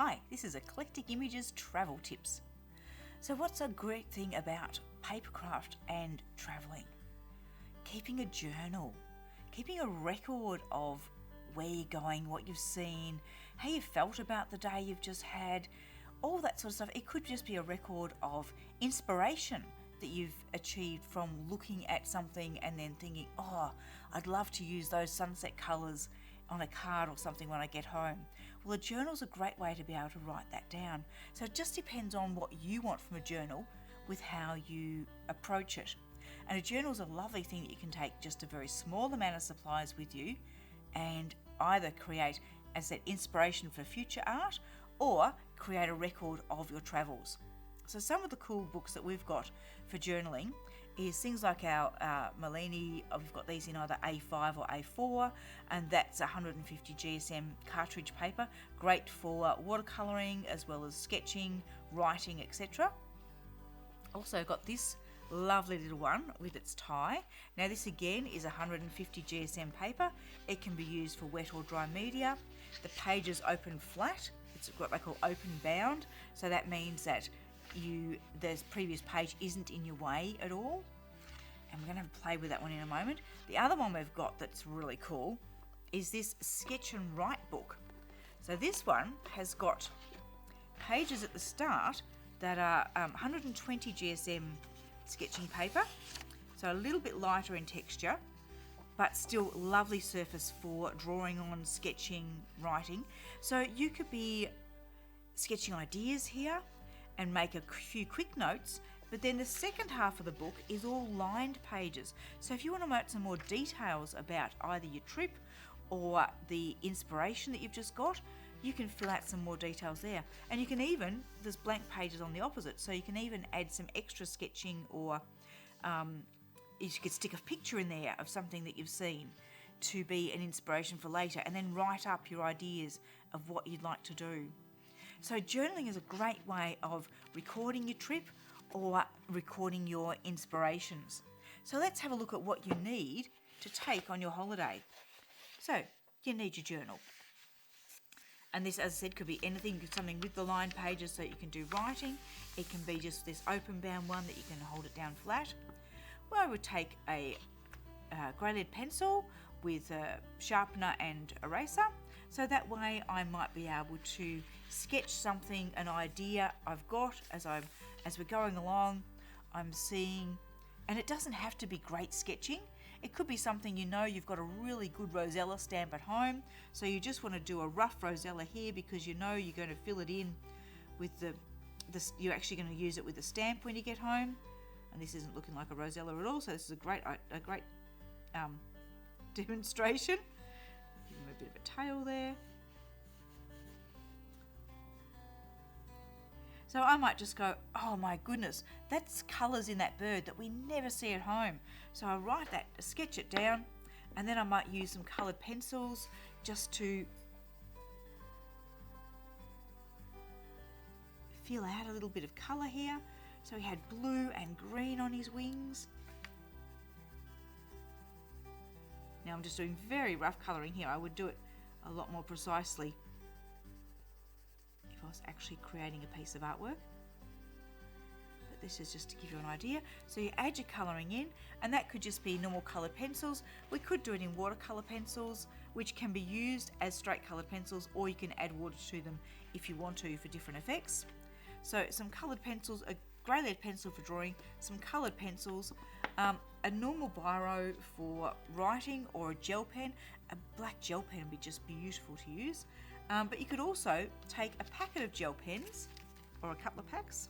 Hi, this is Eclectic Images Travel Tips. So what's a great thing about papercraft and travelling? Keeping a journal, keeping a record of where you're going, what you've seen, how you felt about the day you've just had, all that sort of stuff. It could just be a record of inspiration that you've achieved from looking at something and then thinking, oh, I'd love to use those sunset colours on a card or something when I get home. Well, a journal's a great way to be able to write that down. So it just depends on what you want from a journal with how you approach it. And a journal's a lovely thing that you can take just a very small amount of supplies with you and either create, as I said, inspiration for future art or create a record of your travels. So some of the cool books that we've got for journaling is things like our Malini. We've got these in either A5 or A4, and that's 150 GSM cartridge paper, great for watercolouring as well as sketching, writing, etc. Also got this lovely little one with its tie. Now this again is 150 GSM paper. It can be used for wet or dry media. The pages open flat. It's what they call open bound, so that means that the previous page isn't in your way at all. And we're going to have a play with that one in a moment. The other one we've got that's really cool is this Sketch and Write book. So this one has got pages at the start that are 120 GSM sketching paper, so a little bit lighter in texture, but still lovely surface for drawing on, sketching, writing. So you could be sketching ideas here and make a few quick notes, but then the second half of the book is all lined pages. So if you want to note some more details about either your trip or the inspiration that you've just got, you can fill out some more details there. And you can even, there's blank pages on the opposite, so you can even add some extra sketching, or you could stick a picture in there of something that you've seen to be an inspiration for later, and then write up your ideas of what you'd like to do. So journaling is a great way of recording your trip or recording your inspirations. So let's have a look at what you need to take on your holiday. So you need your journal. And this, as I said, could be anything, something with the lined pages so you can do writing. It can be just this open bound one that you can hold it down flat. Well, I would take a grey lead pencil with a sharpener and eraser. So that way I might be able to sketch something, an idea I've got as we're going along, I'm seeing, and it doesn't have to be great sketching. It could be something, you've got a really good rosella stamp at home, so you just want to do a rough rosella here because you're going to fill it in with you're actually going to use it with the stamp when you get home. And this isn't looking like a rosella at all, so this is a great demonstration. Give him a bit of a tail there. So I might just go, oh my goodness, that's colours in that bird that we never see at home. So I write that, sketch it down, and then I might use some coloured pencils just to fill out a little bit of colour here. So he had blue and green on his wings. Now I'm just doing very rough colouring here. I would do it a lot more precisely if I was actually creating a piece of artwork. But this is just to give you an idea. So you add your colouring in, and that could just be normal coloured pencils. We could do it in watercolour pencils, which can be used as straight coloured pencils, or you can add water to them if you want to for different effects. So some coloured pencils, a grey lead pencil for drawing, some coloured pencils, a normal biro for writing, or a gel pen. A black gel pen would be just beautiful to use. But you could also take a packet of gel pens, or a couple of packs.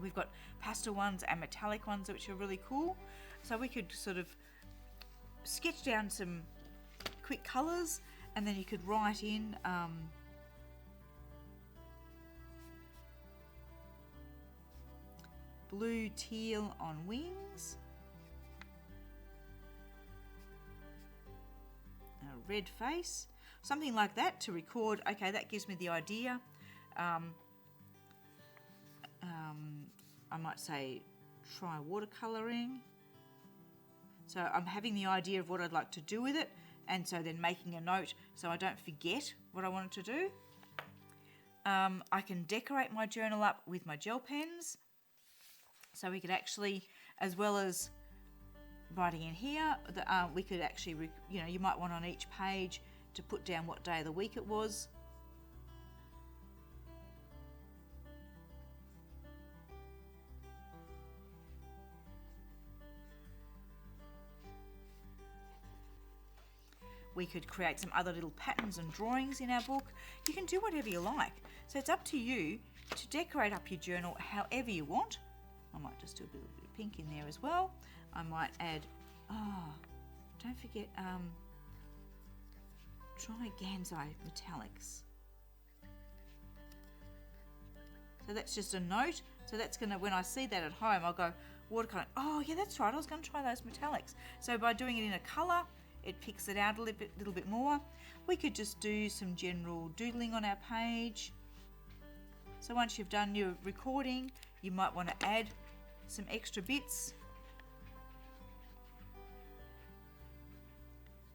We've got pastel ones and metallic ones which are really cool. So we could sort of sketch down some quick colours, and then you could write in blue teal on wings, a red face, something like that to record. Okay, that gives me the idea. I might say try watercolouring. So I'm having the idea of what I'd like to do with it, and so then making a note so I don't forget what I wanted to do. I can decorate my journal up with my gel pens. So we could actually, as well as writing in here, we could actually, you might want on each page to put down what day of the week it was. We could create some other little patterns and drawings in our book. You can do whatever you like. So it's up to you to decorate up your journal however you want. I might just do a little bit of pink in there as well. I might add, don't forget, try Ganzai metallics. So that's just a note. So that's going to, when I see that at home, I'll go, watercolour. Oh yeah, that's right, I was going to try those metallics. So by doing it in a colour, it picks it out a little bit more. We could just do some general doodling on our page. So once you've done your recording, you might want to add some extra bits.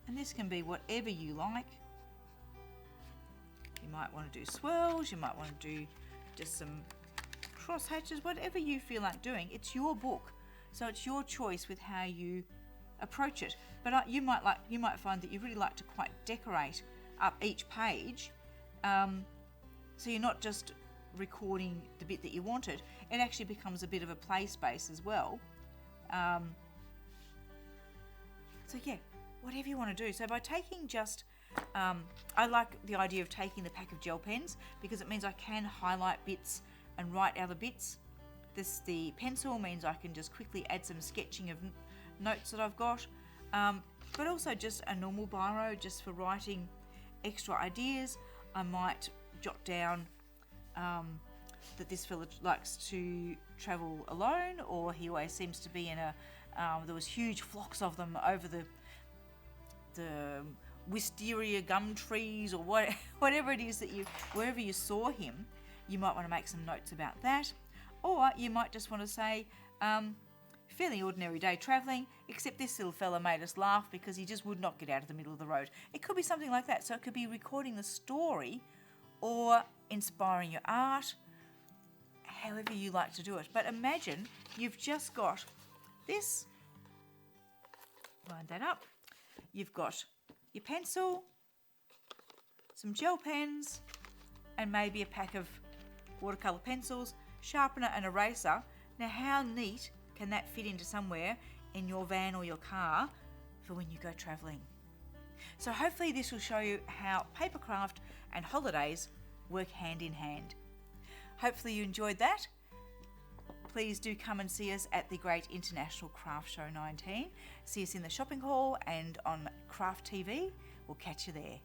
And this can be whatever you like. You might want to do swirls, you might want to do just some cross hatches, whatever you feel like doing. It's your book, so it's your choice with how you approach it. But you might find that you really like to quite decorate up each page, so you're not just recording the bit that you wanted. It actually becomes a bit of a play space as well. So yeah, whatever you want to do. So by taking just, I like the idea of taking the pack of gel pens because it means I can highlight bits and write other bits. The pencil means I can just quickly add some sketching of notes that I've got, but also just a normal biro just for writing extra ideas. I might jot down that this fella likes to travel alone, or he always seems to be in there was huge flocks of them over the wisteria gum trees, or whatever it is that wherever you saw him, you might want to make some notes about that. Or you might just want to say, fairly ordinary day travelling, except this little fella made us laugh because he just would not get out of the middle of the road. It could be something like that. So it could be recording the story or inspiring your art, however you like to do it. But imagine you've just got this, line that up, you've got your pencil, some gel pens, and maybe a pack of watercolour pencils, sharpener and eraser. Now how neat can that fit into somewhere in your van or your car for when you go travelling? So hopefully this will show you how papercraft and holidays work hand in hand. Hopefully you enjoyed that. Please do come and see us at the Great International Craft Show 19. See us in the shopping hall and on Craft TV. We'll catch you there.